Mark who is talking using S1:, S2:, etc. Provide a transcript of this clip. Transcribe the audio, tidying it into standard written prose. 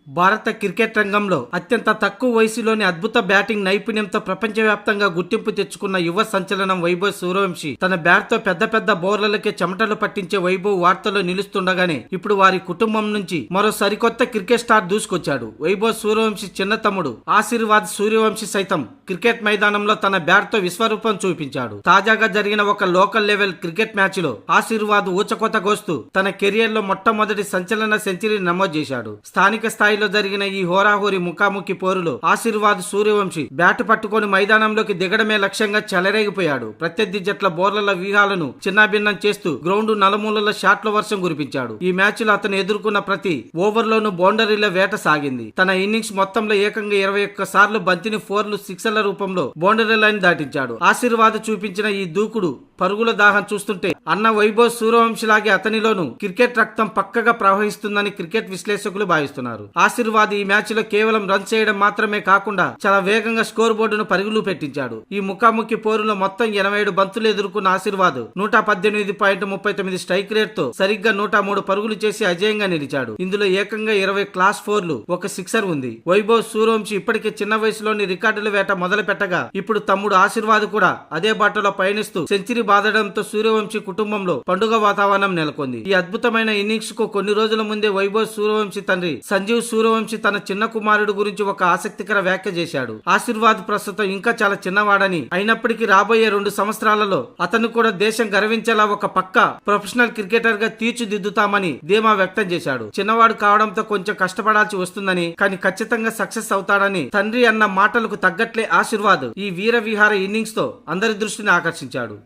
S1: భారత క్రికెట్ రంగంలో అత్యంత తక్కువ వయసులోని అద్భుత బ్యాటింగ్ నైపుణ్యంతో ప్రపంచవ్యాప్తంగా గుర్తింపు తెచ్చుకున్న యువ సంచలనం వైభవ్ సూర్యవంశీ తన బ్యాట్ తో పెద్ద పెద్ద బౌలర్లకే చెమటలు పట్టించే వైభవ్ వార్తల్లో నిలుస్తుండగానే ఇప్పుడు వారి కుటుంబం నుంచి మరో సరికొత్త క్రికెట్ స్టార్ దూసుకొచ్చాడు. వైభవ్ సూర్యవంశీ చిన్న తమ్ముడు ఆశీర్వాద్ సూర్యవంశీ సైతం క్రికెట్ మైదానంలో తన బ్యాట్ తో విశ్వరూపం చూపించాడు. తాజాగా జరిగిన ఒక లోకల్ లెవెల్ క్రికెట్ మ్యాచ్ లో ఆశీర్వాద్ ఊచకోత కోస్తూ తన కెరియర్ లో మొట్టమొదటి సంచలన సెంచరీ నమోదు చేశాడు. స్థానిక స్థాయిలో జరిగిన ఈ హోరాహోరీ ముఖాముఖి పోరులో ఆశీర్వాద్ సూర్యవంశీ బ్యాట్ పట్టుకొని మైదానంలోకి దిగడమే లక్ష్యంగా చెలరేగిపోయాడు. ప్రత్యర్థి జట్ల బౌలర్ల వ్యూహాలను చిన్నాభిన్నం చేస్తూ గ్రౌండ్ నలుమూలల షాట్ల వర్షం కురిపించాడు. ఈ మ్యాచ్ లో అతను ఎదుర్కొన్న ప్రతి ఓవర్లోనూ బౌండరీల వేట సాగింది. తన ఇన్నింగ్స్ మొత్తంలో ఏకంగా 21 సార్లు బంతిని 4లు 6ల రూపంలో బౌండరీ లైన్ దాటించాడు. ఆశీర్వాద్ చూపించిన ఈ దూకుడు పరుగుల దాహం చూస్తుంటే అన్న వైభవ్ సూర్యవంశీలాగే అతనిలోనూ క్రికెట్ రక్తం పక్కగా ప్రవహిస్తుందని క్రికెట్ విశ్లేషకులు భావిస్తున్నారు. ఆశీర్వాద్ ఈ మ్యాచ్ లో కేవలం రన్ చేయడం మాత్రమే కాకుండా చాలా వేగంగా స్కోర్ బోర్డును పరుగులు పెట్టించాడు. ఈ ముఖాముఖి పోరులో మొత్తం 87 బంతులు ఎదుర్కొన్న ఆశీర్వాద్ 118.39 స్ట్రైక్ రేట్ తో సరిగ్గా 103 పరుగులు చేసి అజేయంగా నిలిచాడు. ఇందులో ఏకంగా 20 క్లాస్ 4లు, ఒక సిక్సర్ ఉంది. వైభవ్ సూర్యవంశీ ఇప్పటికే చిన్న వయసులోని రికార్డుల వేట మొదలు పెట్టగా ఇప్పుడు తమ్ముడు ఆశీర్వాద్ కూడా అదే బాటలో పయనిస్తూ సెంచరీ బాదడంతో సూర్యవంశీ కుటుంబంలో పండుగ వాతావరణం నెలకొంది. ఈ అద్భుతమైన ఇన్నింగ్స్ కు కొన్ని రోజుల ముందే వైభవ్ సూర్యవంశీ తండ్రి సంజీవ్ సూర్యవంశీ తన చిన్న కుమారుడు గురించి ఒక ఆసక్తికర వ్యాఖ్య చేశాడు. ఆశీర్వాద్ ప్రస్తుతం ఇంకా చాలా చిన్నవాడని, అయినప్పటికీ రాబోయే 2 సంవత్సరాలలో అతను కూడా దేశం గర్వించేలా ఒక పక్కా ప్రొఫెషనల్ క్రికెటర్ గా తీర్చిదిద్దుతామని ధీమా వ్యక్తం చేశాడు. చిన్నవాడు కావడంతో కొంచెం కష్టపడాల్సి వస్తుందని, కానీ ఖచ్చితంగా సక్సెస్ అవుతాడని తండ్రి అన్న మాటలకు తగ్గట్లే ఆశీర్వాద్ ఈ వీర విహార ఇన్నింగ్స్ తో అందరి దృష్టిని ఆకర్షించాడు.